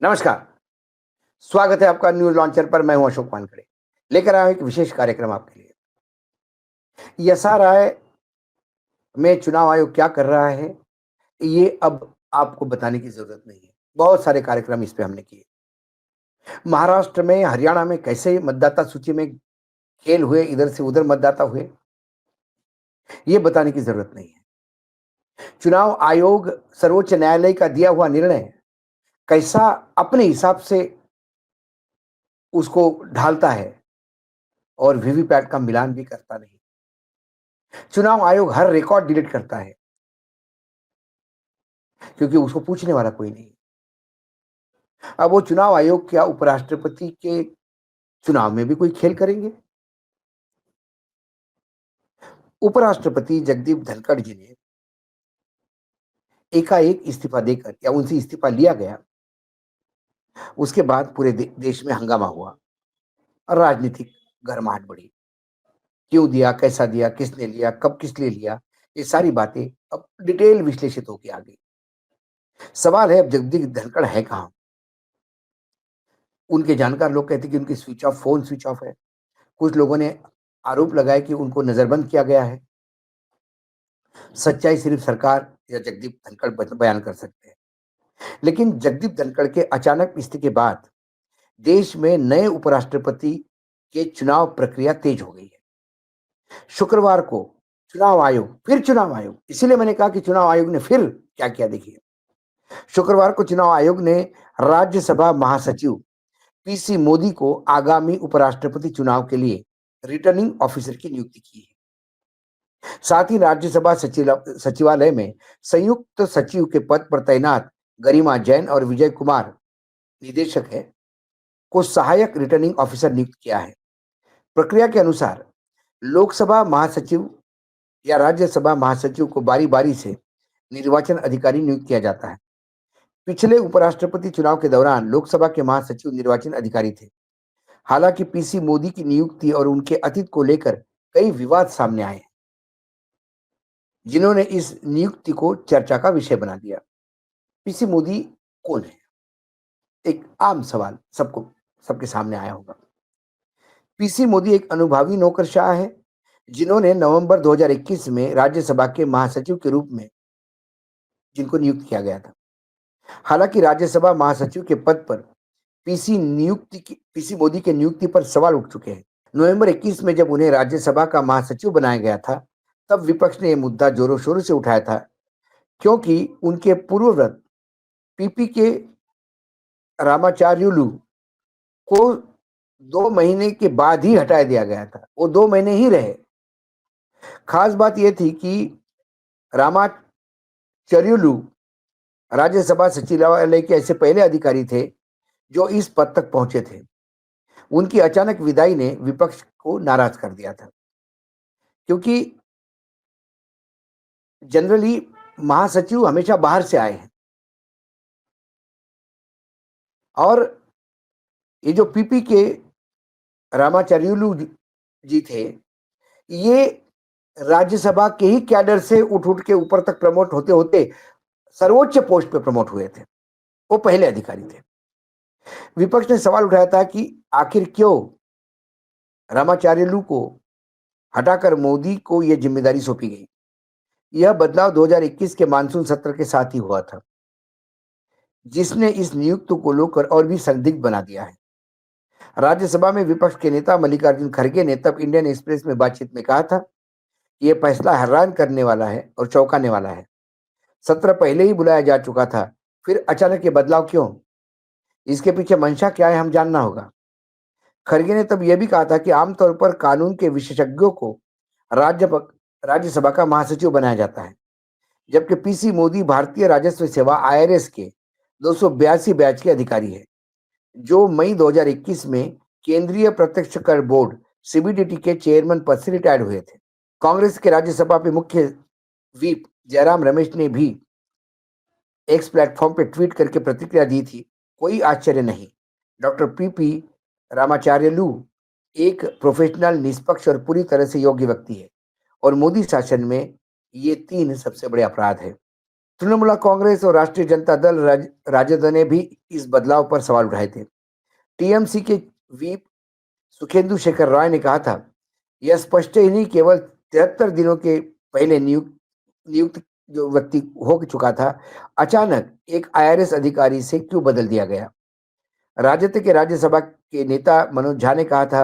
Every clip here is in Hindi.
नमस्कार, स्वागत है आपका न्यूज़ लॉन्चर पर। मैं हूं अशोक वानखड़े। लेकर आया हूं एक विशेष कार्यक्रम आपके लिए। एसआर राय में चुनाव आयोग क्या कर रहा है, ये अब आपको बताने की ज़रूरत नहीं है। बहुत सारे कार्यक्रम इस पे हमने किए। महाराष्ट्र में, हरियाणा में कैसे मतदाता सूची में खेल हुए, इधर से उधर मतदाता हुए, ये बताने की ज़रूरत नहीं है। चुनाव आयोग सर्वोच्च न्यायालय का दिया हुआ निर्णय कैसा अपने हिसाब से उसको ढालता है और वीवीपैट का मिलान भी करता नहीं। चुनाव आयोग हर रिकॉर्ड डिलीट करता है क्योंकि उसको पूछने वाला कोई नहीं। अब वो चुनाव आयोग क्या उपराष्ट्रपति के चुनाव में भी कोई खेल करेंगे? उपराष्ट्रपति जगदीप धनखड़ जी ने एकाएक इस्तीफा देकर, या उनसे इस्तीफा लिया गया, उसके बाद पूरे देश में हंगामा हुआ और राजनीतिक गर्माहट बढ़ी। क्यों दिया, कैसा दिया, किसने लिया, कब किस लिए लिया, ये सारी बातें अब डिटेल विश्लेषित होके आ गई। सवाल है, अब जगदीप धनखड़ है कहाँ? उनके जानकार लोग कहते हैं कि उनकी फोन स्विच ऑफ है। कुछ लोगों ने आरोप लगाया कि उनको नजरबंद किया गया है। सच्चाई सिर्फ सरकार या जगदीप धनखड़ बयान कर सकते हैं। लेकिन जगदीप धनखड़ के अचानक इस्तीफे के बाद देश में नए उपराष्ट्रपति के चुनाव प्रक्रिया तेज हो गई है। शुक्रवार को चुनाव आयोग, इसीलिए मैंने कहा कि चुनाव आयोग ने फिर क्या किया, देखिए। शुक्रवार को चुनाव आयोग ने राज्यसभा महासचिव पीसी मोदी को आगामी उपराष्ट्रपति चुनाव के लिए रिटर्निंग ऑफिसर की नियुक्ति की है। साथ ही राज्यसभा सचिवालय में संयुक्त सचिव के पद पर तैनात गरिमा जैन और विजय कुमार, निदेशक है, को सहायक रिटर्निंग ऑफिसर नियुक्त किया है। प्रक्रिया के अनुसार लोकसभा महासचिव या राज्यसभा महासचिव को बारी बारी से निर्वाचन अधिकारी नियुक्त किया जाता है। पिछले उपराष्ट्रपति चुनाव के दौरान लोकसभा के महासचिव निर्वाचन अधिकारी थे। हालांकि पीसी मोदी की नियुक्ति और उनके अतीत को लेकर कई विवाद सामने आए हैं, जिन्होंने इस नियुक्ति को चर्चा का विषय बना दिया। पीसी मोदी कौन है? एक आम सवाल सबके सामने आया होगा। पीसी मोदी एक अनुभवी नौकरशाह है, जिन्होंने नवंबर 2021 में राज्यसभा के महासचिव के रूप में जिनको नियुक्त किया गया था। हालांकि राज्यसभा महासचिव के पद पर पीसी मोदी के नियुक्ति पर सवाल उठ चुके हैं। नवंबर 21 में जब उन्हें राज्यसभा का महासचिव बनाया गया था, तब विपक्ष ने यह मुद्दा जोरों शोरों से उठाया था, क्योंकि उनके पूर्वव्रत पीपी के रामाचार्युलू को 2 महीने के बाद ही हटा दिया गया था। वो 2 महीने ही रहे। खास बात यह थी कि रामाचर्युलू राज्यसभा सचिवालय के ऐसे पहले अधिकारी थे जो इस पद तक पहुंचे थे। उनकी अचानक विदाई ने विपक्ष को नाराज कर दिया था, क्योंकि जनरली महासचिव हमेशा बाहर से आए हैं और ये जो पीपी के रामाचार्युलू जी थे, ये राज्यसभा के ही कैडर से उठ उठ के ऊपर तक प्रमोट होते होते सर्वोच्च पोस्ट पे प्रमोट हुए थे। वो पहले अधिकारी थे। विपक्ष ने सवाल उठाया था कि आखिर क्यों रामाचार्युलू को हटाकर मोदी को यह जिम्मेदारी सौंपी गई। यह बदलाव 2021 के मानसून सत्र के साथ ही हुआ था, जिसने इस नियुक्ति को लेकर और भी संदिग्ध बना दिया है। राज्यसभा में विपक्ष के नेता मल्लिकार्जुन खड़गे ने तब इंडियन एक्सप्रेस में बातचीत में कहा था कि यह फैसला हैरान करने वाला है और चौंकाने वाला है। सत्र पहले ही बुलाया जा चुका था, फिर अचानक ये बदलाव क्यों? इसके पीछे मंशा क्या है, हम जानना होगा। खड़गे ने तब यह भी कहा था कि आमतौर पर कानून के विशेषज्ञों को राज्य राज्यसभा का महासचिव बनाया जाता है, जबकि पीसी मोदी भारतीय राजस्व सेवा आईआरएस के 282 बैच के अधिकारी है, जो मई 2021 में केंद्रीय प्रत्यक्ष कर बोर्ड सीबीडीटी के चेयरमैन पद से रिटायर्ड हुए थे। कांग्रेस के राज्यसभा पे मुख्य व्हीप जयराम रमेश ने भी एक्स प्लेटफॉर्म पे ट्वीट करके प्रतिक्रिया दी थी। कोई आश्चर्य नहीं, डॉक्टर पीपी रामाचार्युलू एक प्रोफेशनल, निष्पक्ष और पूरी तरह से योग्य व्यक्ति है और मोदी शासन में ये 3 सबसे बड़े अपराध है। तृणमूल कांग्रेस और राष्ट्रीय जनता दल राजद ने भी इस बदलाव पर सवाल उठाए थे। टीएमसी के व्हीप सुखेंदु शेखर राय ने कहा था, यह स्पष्ट ही नहीं केवल 73 दिनों के पहले नियुक्त जो व्यक्ति हो चुका था, अचानक एक आईआरएस अधिकारी से क्यों बदल दिया गया। राजद के राज्यसभा के नेता मनोज झा ने कहा था,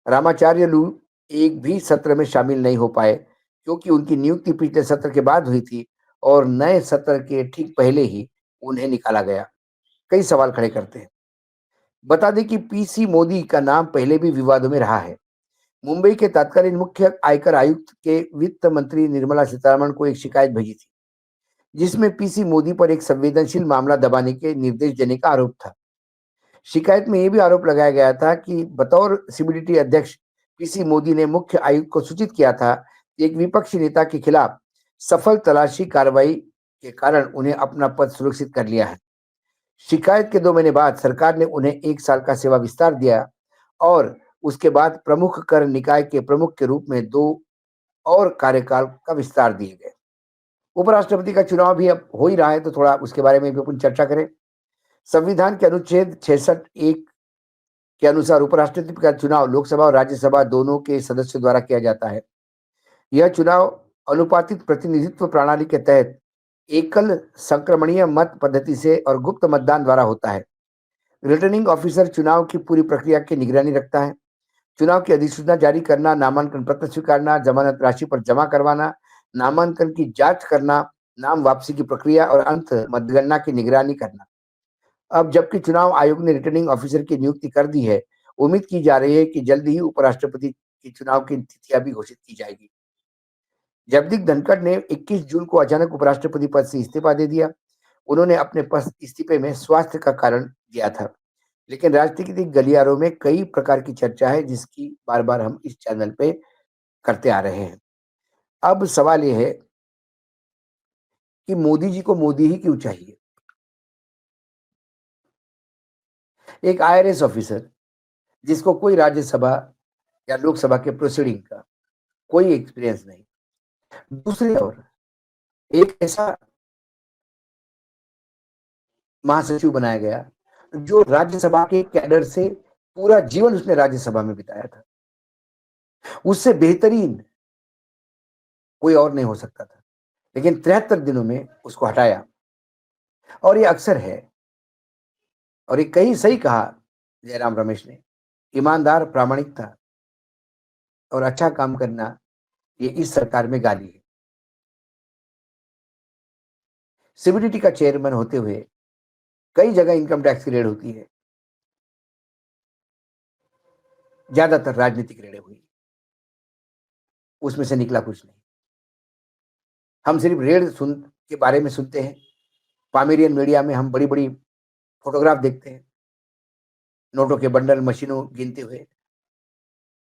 रामाचार्यलू एक भी सत्र में शामिल नहीं हो पाए क्योंकि उनकी नियुक्ति पिछले सत्र के बाद हुई थी और नए सत्र के ठीक पहले ही उन्हें निकाला गया। कई सवाल खड़े करते हैं। बता दें कि पीसी मोदी का नाम पहले भी विवादों में रहा है। मुंबई के तत्कालीन मुख्य आयकर आयुक्त के वित्त मंत्री निर्मला सीतारमण को एक शिकायत भेजी थी, जिसमें पीसी मोदी पर एक संवेदनशील मामला दबाने के निर्देश देने का आरोप था। शिकायत में यह भी आरोप लगाया गया था कि बतौर सीबीडीटी अध्यक्ष पीसी मोदी ने मुख्य आयुक्त को सूचित किया था कि एक विपक्षी नेता के खिलाफ सफल तलाशी कार्रवाई के कारण उन्हें अपना पद सुरक्षित कर लिया है। शिकायत के 2 महीने बाद सरकार ने उन्हें 1 साल का सेवा विस्तार दिया और उसके बाद प्रमुख कर निकाय के प्रमुख के रूप में 2 और कार्यकाल का विस्तार दिए गए। उपराष्ट्रपति का चुनाव भी अब हो ही रहा है, तो थोड़ा उसके बारे में भी अपन चर्चा करें। संविधान के अनुच्छेद 66(1) के अनुसार उपराष्ट्रपति का चुनाव लोकसभा और राज्यसभा दोनों के सदस्यों द्वारा किया जाता है। यह चुनाव अनुपातिक प्रतिनिधित्व प्रणाली के तहत एकल संक्रमणीय मत पद्धति से और गुप्त मतदान द्वारा होता है। रिटर्निंग ऑफिसर चुनाव की पूरी प्रक्रिया की निगरानी रखता है। चुनाव की अधिसूचना जारी करना, नामांकन पत्र स्वीकारना, जमानत राशि पर जमा करवाना, नामांकन की जांच करना, नाम वापसी की प्रक्रिया और अंत मतगणना की निगरानी करना। अब जबकि चुनाव आयोग ने रिटर्निंग ऑफिसर की नियुक्ति कर दी है, उम्मीद की जा रही है कि जल्द ही उपराष्ट्रपति के चुनाव की तिथियां भी घोषित की जाएगी। जगदीप धनखड़ ने 21 जून को अचानक उपराष्ट्रपति पद से इस्तीफा दे दिया। उन्होंने अपने पद इस्तीफे में स्वास्थ्य का कारण दिया था, लेकिन राजनीतिक गलियारों में कई प्रकार की चर्चा है जिसकी बार-बार हम इस चैनल पे करते आ रहे हैं। अब सवाल ये है कि मोदी जी को मोदी ही क्यों चाहिए? एक आईआरएस ऑफिसर जिसको कोई राज्यसभा या लोकसभा के प्रोसीडिंग का कोई एक्सपीरियंस नहीं। दूसरी ओर एक ऐसा महासचिव बनाया गया जो राज्यसभा के कैडर से पूरा जीवन उसने राज्यसभा में बिताया था। उससे बेहतरीन कोई और नहीं हो सकता था, लेकिन 73 दिनों में उसको हटाया। और ये अक्सर है, और ये कहीं सही कहा जयराम रमेश ने, ईमानदार, प्रामाणिकता और अच्छा काम करना ये इस सरकार में गाली है। सीबीडीटी का चेयरमैन होते हुए कई जगह इनकम टैक्स की रेड होती है, ज्यादातर राजनीतिक रेडें हुई, उसमें से निकला कुछ नहीं। हम सिर्फ रेड सुन के बारे में सुनते हैं, पामेरियन मीडिया में हम बड़ी बड़ी फोटोग्राफ देखते हैं, नोटों के बंडल मशीनों गिनते हुए,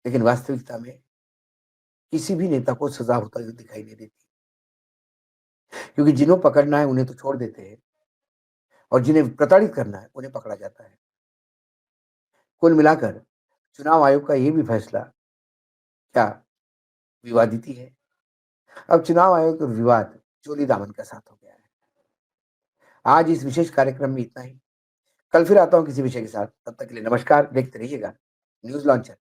लेकिन वास्तविकता में किसी भी नेता को सजा होता हुआ दिखाई नहीं देती, क्योंकि जिन्हें पकड़ना है उन्हें तो छोड़ देते हैं और जिन्हें प्रताड़ित करना है उन्हें पकड़ा जाता है। कुल मिलाकर चुनाव आयोग का यह भी फैसला क्या विवादित ही है। अब चुनाव आयोग का विवाद चोली दामन का साथ हो गया है। आज इस विशेष कार्यक्रम में इतना ही। कल फिर आता हूं किसी विषय के साथ। तब तक के लिए नमस्कार। देखते रहिएगा न्यूज लॉन्चर।